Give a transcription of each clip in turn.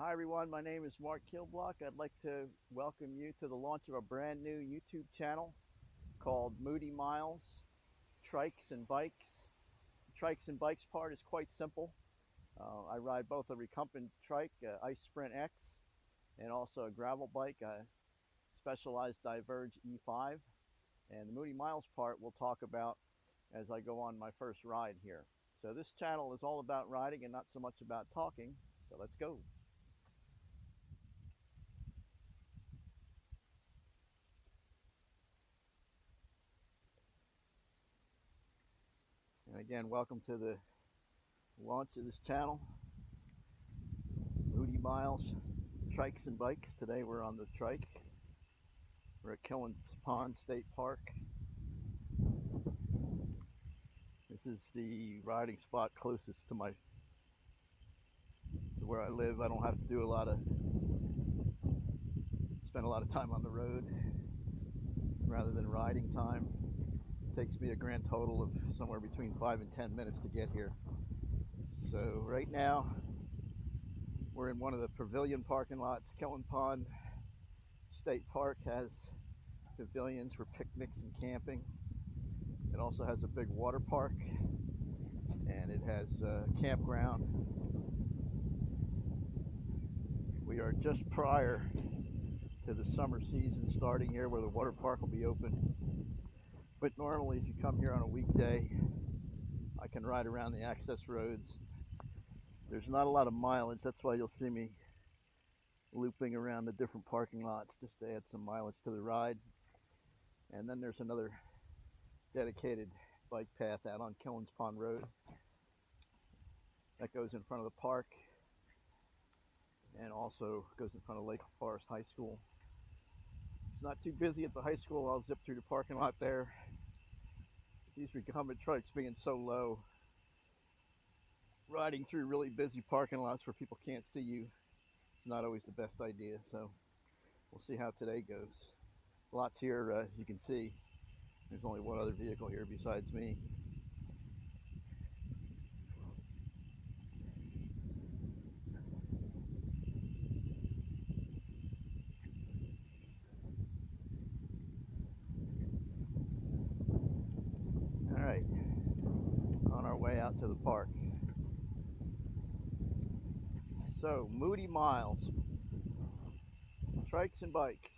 Hi everyone, my name is Mark Kilblock. I'd like to welcome you to the launch of a brand new YouTube channel called Moody Miles, Trikes and Bikes. The Trikes and Bikes part is quite simple. I ride both a Recumbent trike, Ice Sprint X, and also a gravel bike, a Specialized Diverge E5. And the Moody Miles part we'll talk about as I go on my first ride here. So this channel is all about riding and not so much about talking, so let's go. And again, welcome to the launch of this channel, Moody Miles, Trikes and Bikes. Today we're on the Trike. We're at Killen's Pond State Park. This is the riding spot closest to where I live. I don't have to spend a lot of time on the road rather than riding time. It takes me a grand total of somewhere between 5 and 10 minutes to get here. So right now we're in one of the pavilion parking lots. Killen Pond State Park has pavilions for picnics and camping. It also has a big water park, and it has a campground. We are just prior to the summer season starting here, where the water park will be open. But normally if you come here on a weekday, I can ride around the access roads. There's not a lot of mileage, that's why you'll see me looping around the different parking lots just to add some mileage to the ride. And then there's another dedicated bike path out on Killen's Pond Road that goes in front of the park and also goes in front of Lake Forest High School. It's not too busy at the high school. I'll zip through the parking lot there. These recumbent trikes being so low, riding through really busy parking lots where people can't see you is not always the best idea. So we'll see how today goes. Lots here, as you can see. There's only one other vehicle here besides me. All right, on our way out to the park. So, Moody Miles, Trikes and Bikes.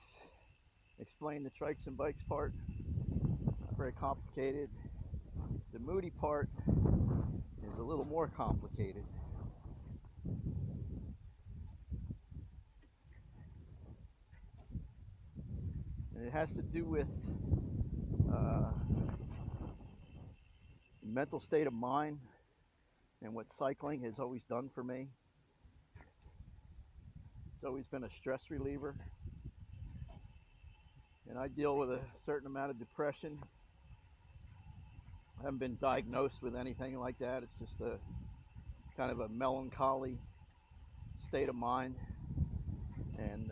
Explain the Trikes and Bikes part. Not very complicated. The Moody part is a little more complicated. And it has to do with mental state of mind and what cycling has always done for me. It's always been a stress reliever. And I deal with a certain amount of depression. I haven't been diagnosed with anything like that. It's just a kind of a melancholy state of mind. And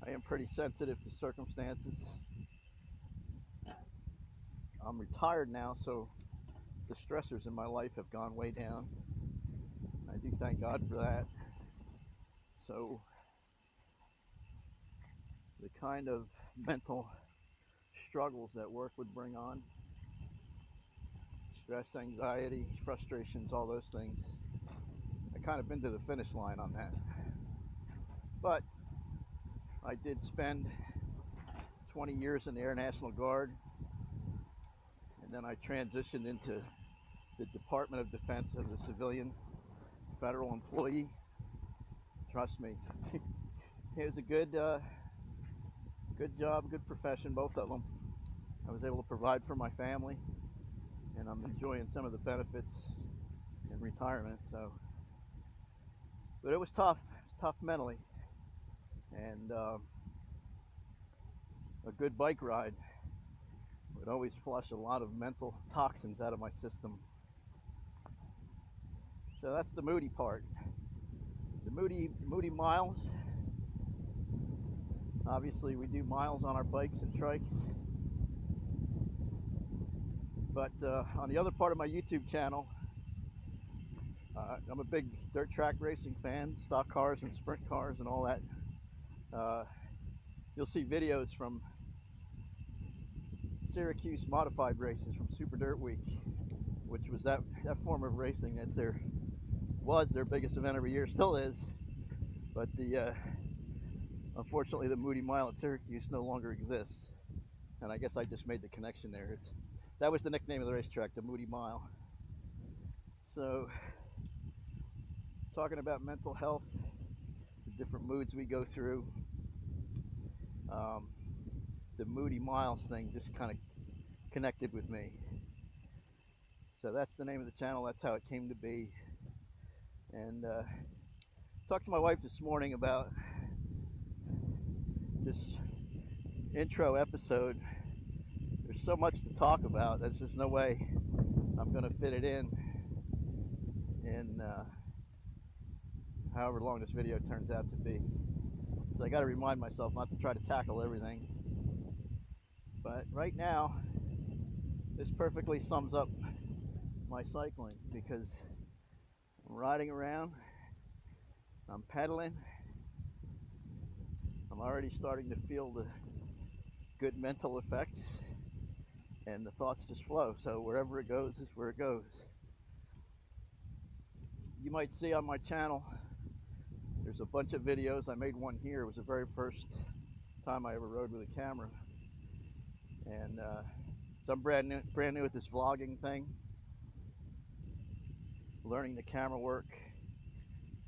I am pretty sensitive to circumstances. I'm retired now, so the stressors in my life have gone way down. I do thank God for that. So the kind of mental struggles that work would bring on, stress, anxiety, frustrations, all those things, I kind of been to the finish line on that. But I did spend 20 years in the Air National Guard, and then I transitioned into the Department of Defense as a civilian federal employee. Trust me, it was a good job, good profession, both of them. I was able to provide for my family, and I'm enjoying some of the benefits in retirement. So, but it was tough. It was tough mentally, and a good bike ride would always flush a lot of mental toxins out of my system. So that's the Moody part. The Moody Miles. Obviously, we do miles on our bikes and trikes. But on the other part of my YouTube channel, I'm a big dirt track racing fan, stock cars and sprint cars and all that. You'll see videos from Syracuse modified races from Super Dirt Week, which was that form of racing that's was their biggest event every year, still is. But unfortunately the Moody Mile at Syracuse no longer exists. And I guess I just made the connection there. That was the nickname of the racetrack, the Moody Mile. So, talking about mental health, the different moods we go through, the Moody Miles thing just kind of connected with me. So that's the name of the channel. That's how it came to be. And talked to my wife this morning about this intro episode. There's so much to talk about. There's just no way I'm going to fit it in however long this video turns out to be. So I got to remind myself not to try to tackle everything. But right now, this perfectly sums up my cycling, because I'm riding around, I'm pedaling, I'm already starting to feel the good mental effects, and the thoughts just flow. So wherever it goes is where it goes. You might see on my channel, there's a bunch of videos. I made one here. It was the very first time I ever rode with a camera. And so I'm brand new at this vlogging thing, learning the camera work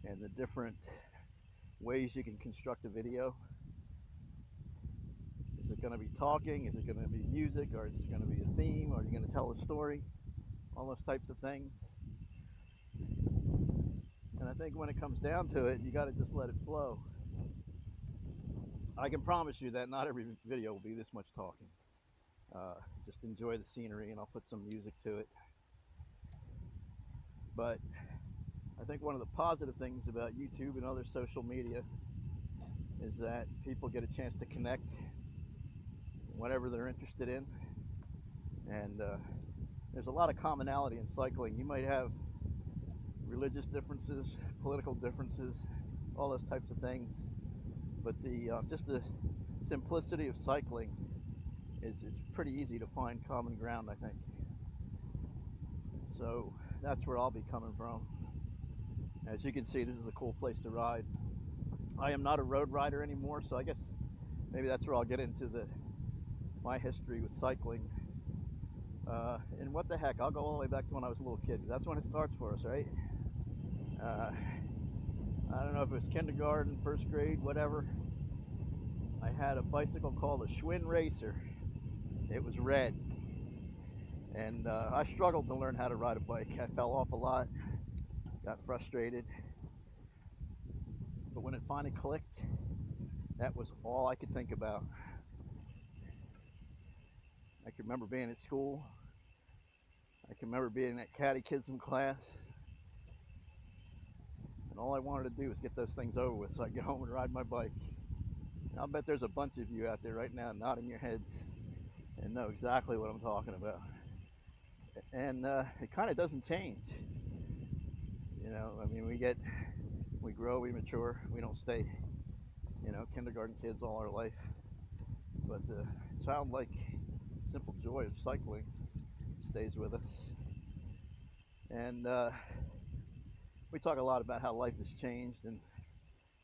and the different ways you can construct a video. Is it going to be talking? Is it going to be music? Or is it going to be a theme? Or are you going to tell a story? All those types of things. And I think when it comes down to it, you got to just let it flow. I can promise you that not every video will be this much talking. Just enjoy the scenery, and I'll put some music to it. But I think one of the positive things about YouTube and other social media is that people get a chance to connect whatever they're interested in. And there's a lot of commonality in cycling. You might have religious differences, political differences, all those types of things. But just the simplicity of cycling it's pretty easy to find common ground, I think. So that's where I'll be coming from. As you can see, this is a cool place to ride. I am not a road rider anymore, so I guess maybe that's where I'll get into my history with cycling. And what the heck, I'll go all the way back to when I was a little kid, because that's when it starts for us, right? I don't know if it was kindergarten, first grade, whatever. I had a bicycle called a Schwinn Racer. It was red. And I struggled to learn how to ride a bike. I fell off a lot, got frustrated. But when it finally clicked, that was all I could think about. I can remember being at school. I can remember being at catechism class. And all I wanted to do was get those things over with so I could get home and ride my bike. And I'll bet there's a bunch of you out there right now nodding your heads and know exactly what I'm talking about. And it kind of doesn't change. You know, I mean, we grow, we mature, we don't stay, kindergarten kids all our life. But the childlike, simple joy of cycling stays with us. And we talk a lot about how life has changed, and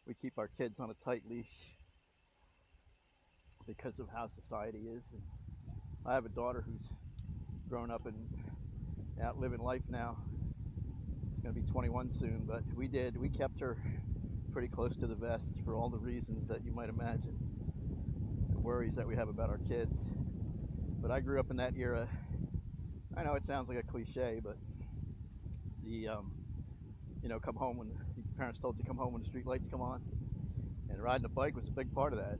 we keep our kids on a tight leash because of how society is. And I have a daughter who's grown up and out living life now. She's going to be 21 soon, but we kept her pretty close to the vest for all the reasons that you might imagine, the worries that we have about our kids. But I grew up in that era. I know it sounds like a cliche, but come home when your parents told you to come home when the street lights come on, and riding a bike was a big part of that.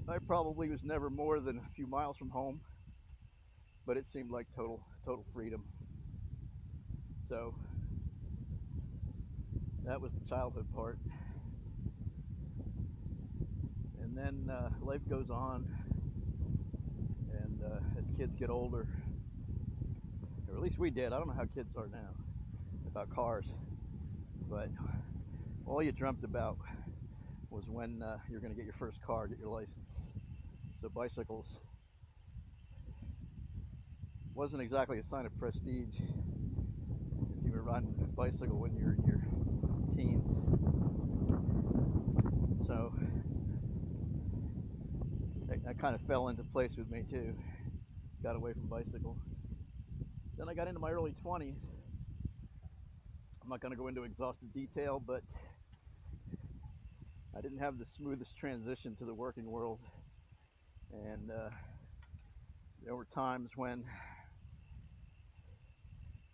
I probably was never more than a few miles from home, but it seemed like total freedom. So that was the childhood part. And then life goes on, and as kids get older, or at least we did, I don't know how kids are now, about cars, but all you dreamt about was when you're going to get your first car, get your license. So bicycles wasn't exactly a sign of prestige if you were riding a bicycle when you were in your teens. So that kind of fell into place with me too. Got away from bicycle. Then I got into my early 20s. I'm not going to go into exhaustive detail, but I didn't have the smoothest transition to the working world. And there were times when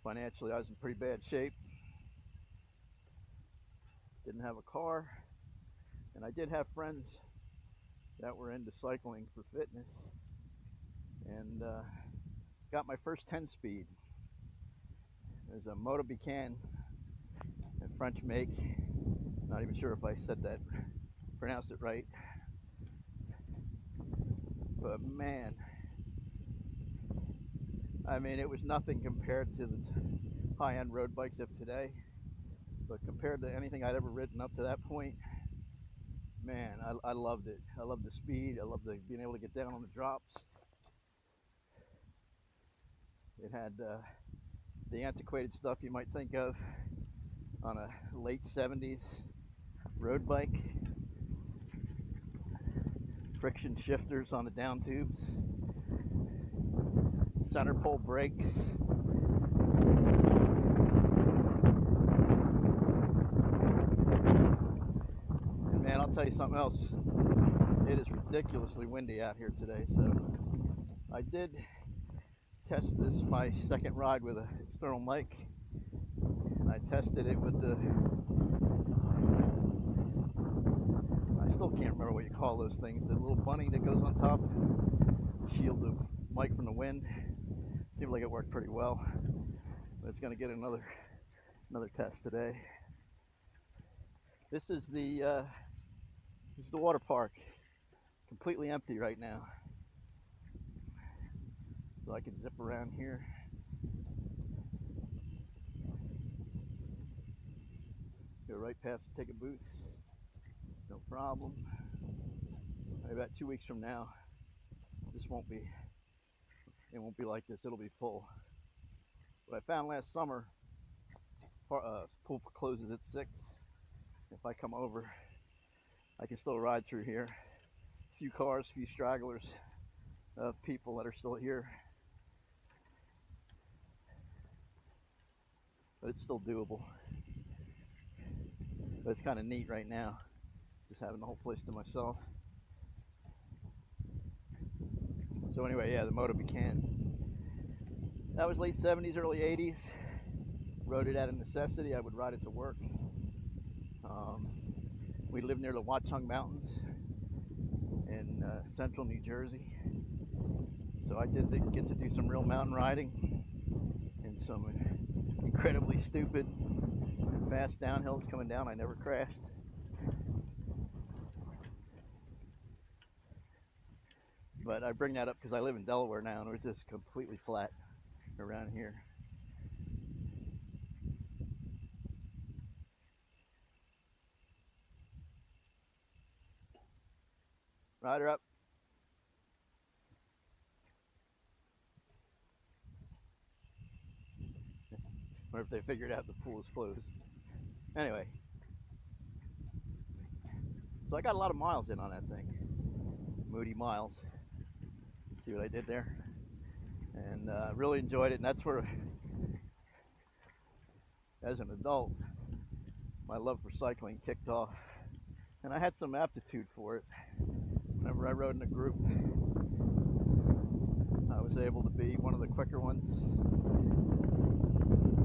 financially I was in pretty bad shape. Didn't have a car. And I did have friends that were into cycling for fitness. And got my first 10-speed. There's a Moody, a French make. Not even sure if I pronounced it right. But man, I mean, it was nothing compared to the high-end road bikes of today. But compared to anything I'd ever ridden up to that point, man, I loved it. I loved the speed. I loved being able to get down on the drops. It had the antiquated stuff you might think of on a late 70s road bike. Friction shifters on the down tubes. Center pole brakes. And man, I'll tell you something else. It is ridiculously windy out here today, so I did test this my second ride with an external mic, and I tested it with I still can't remember what you call those things, the little bunny that goes on top, shield the mic from the wind. Seemed like it worked pretty well, but it's going to get another test today. This is the water park, completely empty right now. So I can zip around here. Go right past the ticket booths, no problem. About 2 weeks from now, it won't be like this. It'll be full. What I found last summer, pool closes at 6. If I come over, I can still ride through here. A few cars, a few stragglers of people that are still here. But it's still doable. But it's kind of neat right now, just having the whole place to myself. So anyway, yeah, the Moody. That was late 70s, early 80s. Rode it out of necessity. I would ride it to work. We lived near the Watchung Mountains in central New Jersey. So I did get to do some real mountain riding and some incredibly stupid and fast downhills coming down. I never crashed. But I bring that up because I live in Delaware now, and it was just completely flat around here. Rider up. Or if they figured out the pool is closed. Anyway, so I got a lot of miles in on that thing. Moody miles. See what I did there? And really enjoyed it. And that's where, as an adult, my love for cycling kicked off. And I had some aptitude for it. Whenever I rode in a group, I was able to be one of the quicker ones.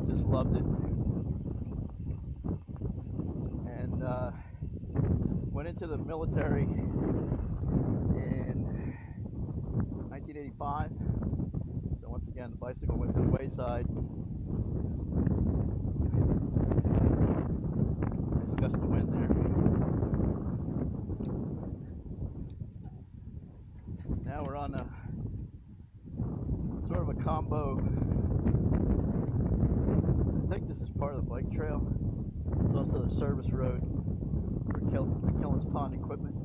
Just loved it. And went into the military in 1985. So once again, the bicycle went to the wayside. Nice gust of wind there. Now we're on a sort of a combo. I think this is part of the bike trail. There's also the service road for Killen's Pond equipment.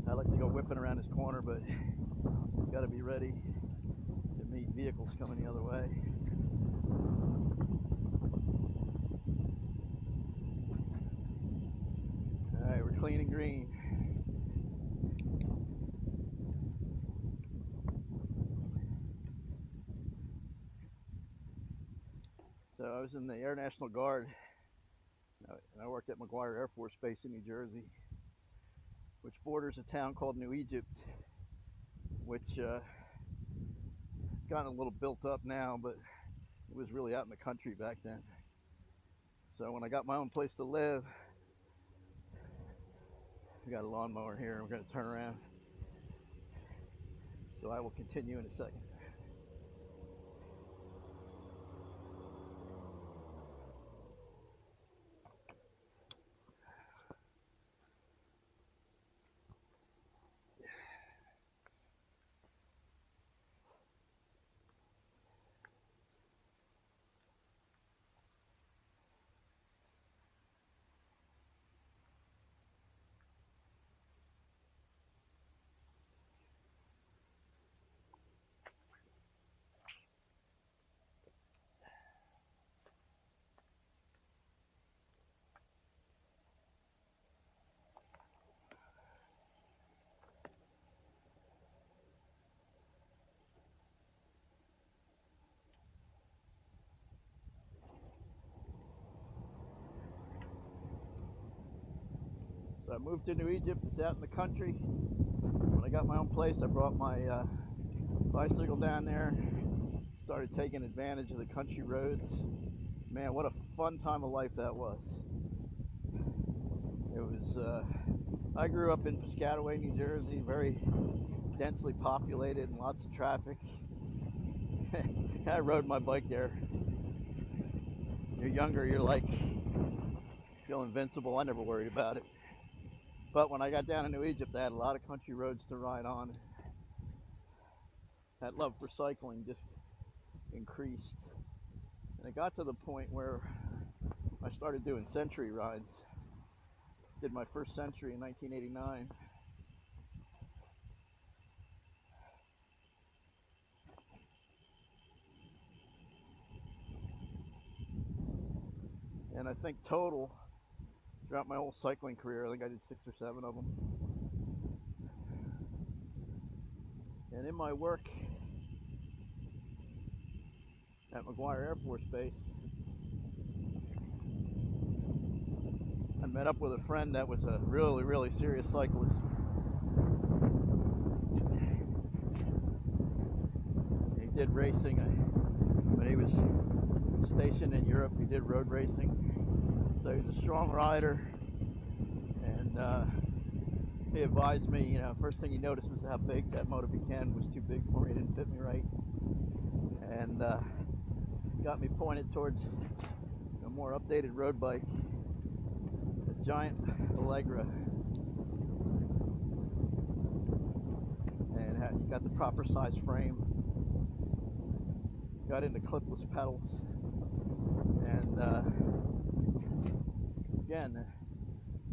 I like to go whipping around this corner, but you got to be ready to meet vehicles coming the other way. All right, we're clean and green. So I was in the Air National Guard, and I worked at McGuire Air Force Base in New Jersey, which borders a town called New Egypt, which it's gotten a little built up now, but it was really out in the country back then. So when I got my own place to live, we got a lawnmower here, and we're going to turn around. So I will continue in a second. So I moved to New Egypt. It's out in the country. When I got my own place, I brought my bicycle down there, started taking advantage of the country roads. Man, what a fun time of life that was. It was, I grew up in Piscataway, New Jersey, very densely populated and lots of traffic. I rode my bike there. You're younger, you're like, feel invincible. I never worried about it. But when I got down to New Egypt, I had a lot of country roads to ride on. That love for cycling just increased. And it got to the point where I started doing century rides. Did my first century in 1989. And I think total, throughout my whole cycling career, I think I did 6 or 7 of them. And in my work at McGuire Air Force Base, I met up with a friend that was a really, really serious cyclist. He did racing. When he was stationed in Europe, he did road racing. So he was a strong rider. And he advised me, you know, first thing he noticed was how big that Moto Ken was. Too big for me, it didn't fit me right. And got me pointed towards a more updated road bike, a giant Allegra. And you got the proper size frame. Got into clipless pedals. And again,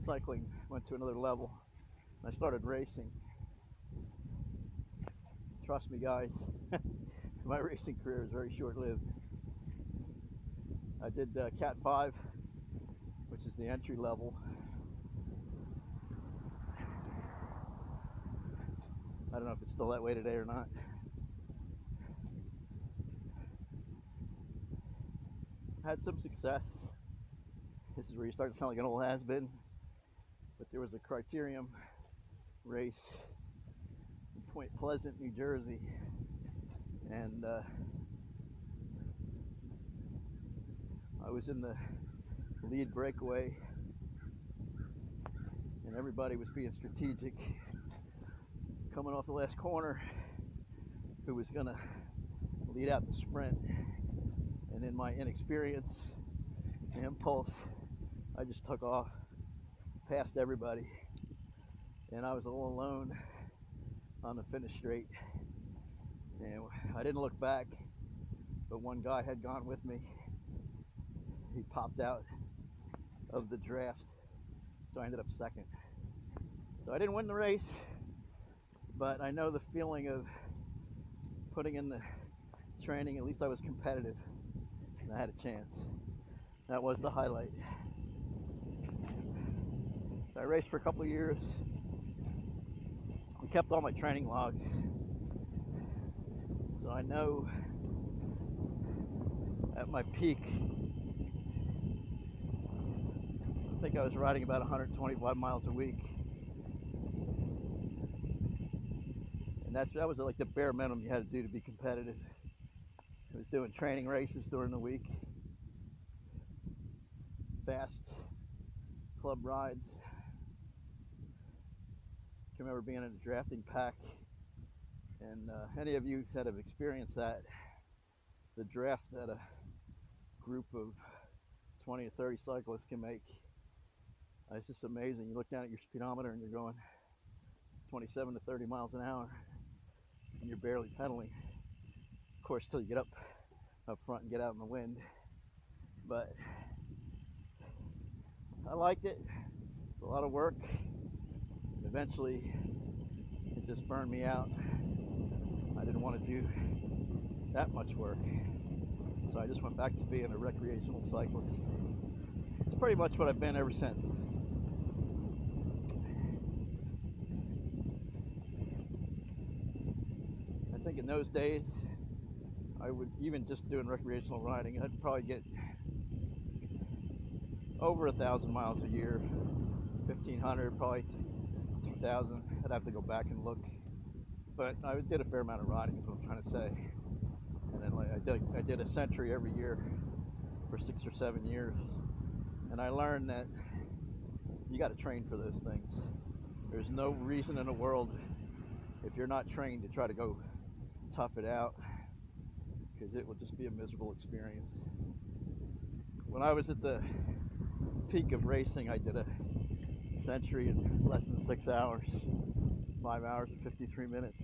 cycling went to another level. I started racing. Trust me, guys, my racing career was very short-lived. I did Cat 5, which is the entry level. I don't know if it's still that way today or not. Had some success. This is where you start to sound like an old has-been. But there was a criterium race in Point Pleasant, New Jersey, and I was in the lead breakaway, and everybody was being strategic. Coming off the last corner, who was gonna lead out the sprint, and in my inexperience and impulse, I just took off past everybody, and I was all alone on the finish straight. And I didn't look back, but one guy had gone with me. He popped out of the draft, so I ended up second. So I didn't win the race, but I know the feeling of putting in the training. At least I was competitive and I had a chance. That was the highlight. So I raced for a couple of years. I kept all my training logs, so I know at my peak, I think I was riding about 125 miles a week, and that was like the bare minimum you had to do to be competitive. I was doing training races during the week, fast club rides. I remember being in a drafting pack, and any of you that have experienced that, the draft that a group of 20 or 30 cyclists can make, it's just amazing. You look down at your speedometer and you're going 27 to 30 miles an hour, and you're barely pedaling. Of course, till you get up front and get out in the wind. But I liked it. It's a lot of work. Eventually, it just burned me out. I didn't want to do that much work, so I just went back to being a recreational cyclist. It's pretty much what I've been ever since. I think in those days, I would, even just doing recreational riding, I'd probably get over 1,000 miles a year, 1,500, probably 2,000. I'd have to go back and look, but I did a fair amount of riding, is what I'm trying to say. And then I did a century every year for 6 or 7 years, and I learned that you got to train for those things. There's no reason in the world, if you're not trained, to try to go tough it out, because it will just be a miserable experience. When I was at the peak of racing, I did a century in less than 6 hours, 5 hours and 53 minutes.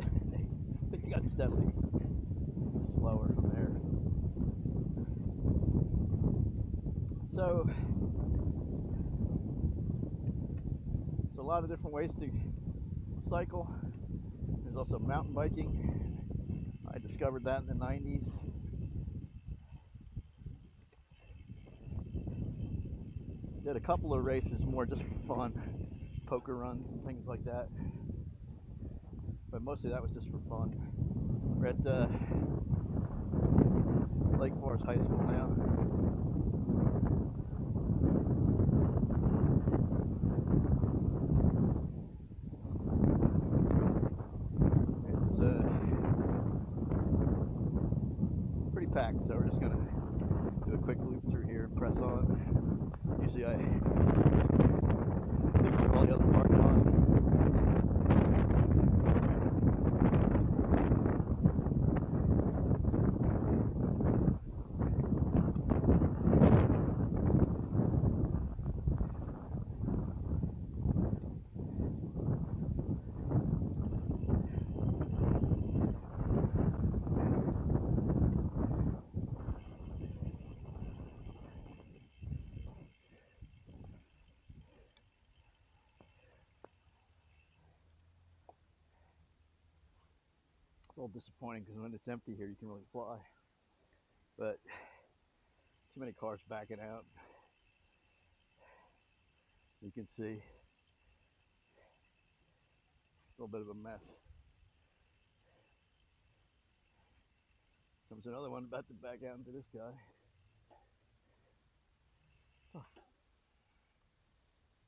I think you got Stephanie slower from there. So there's a lot of different ways to cycle. There's also mountain biking. I discovered that in the 90s. Did a couple of races more just for fun, poker runs and things like that. But mostly that was just for fun. We're at Lake Forest High School now. It's pretty packed, so we're just gonna do a quick loop through here and press on. Usually I leave through all the other parking lots. It's a little disappointing because when it's empty here, you can really fly. But too many cars backing out. You can see a little bit of a mess. Comes another one about to back out into this guy. Oh.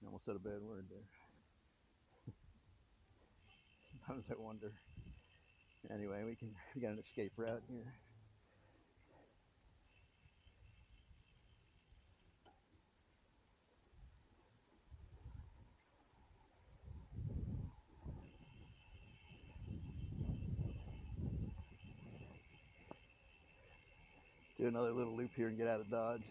I almost said a bad word there. Sometimes I wonder. Anyway, we got an escape route here. Do another little loop here and get out of Dodge.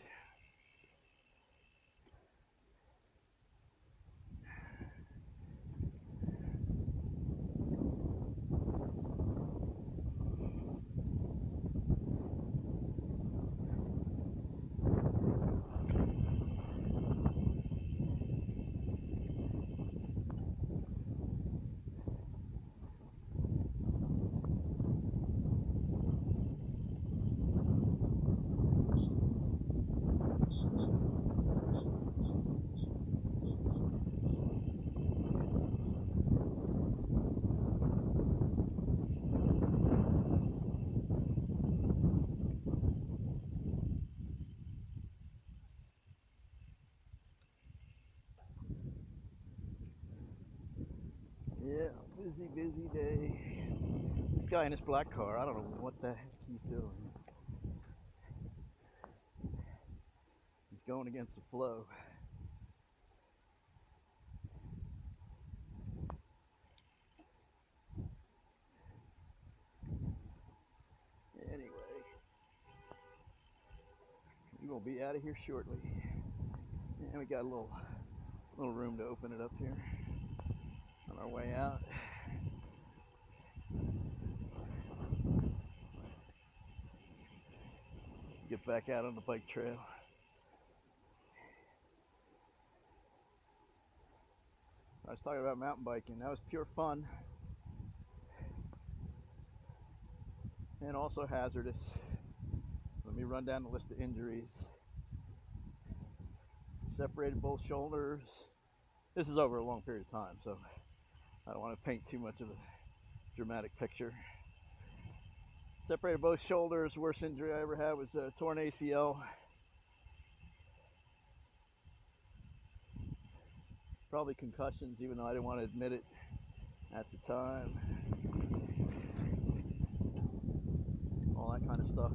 Busy, busy day. This guy in his black car, I don't know what the heck he's doing. He's going against the flow. Anyway, we will be out of here shortly. And we got a little room to open it up here on our way out. Get back out on the bike trail. I was talking about mountain biking. That was pure fun and also hazardous. Let me run down the list of injuries. Separated both shoulders. This is over a long period of time, so I don't want to paint too much of a dramatic picture. Separated both shoulders. Worst injury I ever had was a torn ACL. Probably concussions, even though I didn't want to admit it at the time. All that kind of stuff.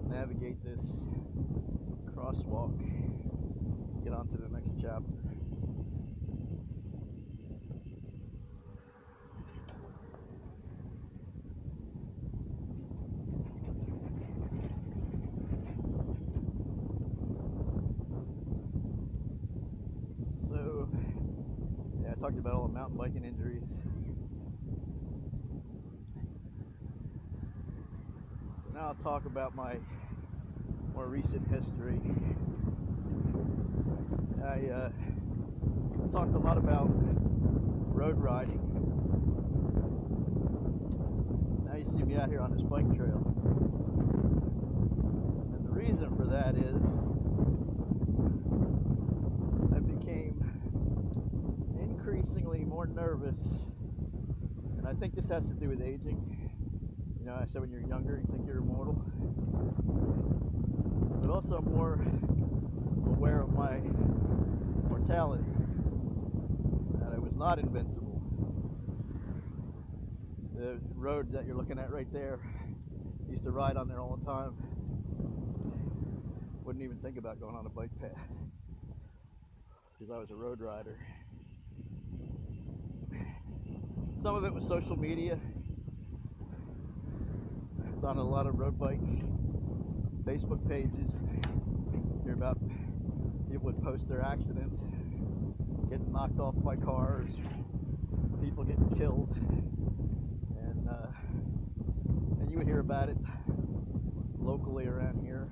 Navigate this crosswalk, get on to the next chapter. So, yeah, I talked about all the mountain biking injuries. So now I'll talk about my more recent history. I talked a lot about road riding. Now you see me out here on this bike trail. And the reason for that is I became increasingly more nervous. And I think this has to do with aging. You know, I said when you're younger, you think you're immortal. But also more aware of my mortality, that I was not invincible. The road that you're looking at right there, I used to ride on there all the time. Wouldn't even think about going on a bike path because I was a road rider. Some of it was social media. It's on a lot of road bike Facebook pages. Hear about people would post their accidents, getting knocked off by cars, people getting killed, and you would hear about it locally around here.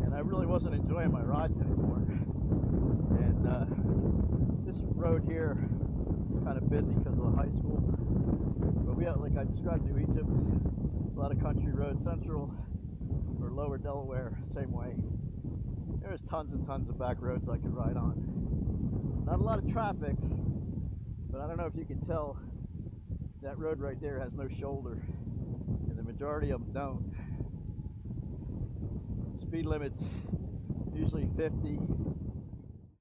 And I really wasn't enjoying my rides anymore. And this road here is kind of busy because of the high school. But we have, like I described New Egypt, a lot of country roads, central or lower Delaware, same way. There's tons and tons of back roads I could ride on. Not a lot of traffic, but I don't know if you can tell, that road right there has no shoulder, and the majority of them don't. Speed limit's usually 50.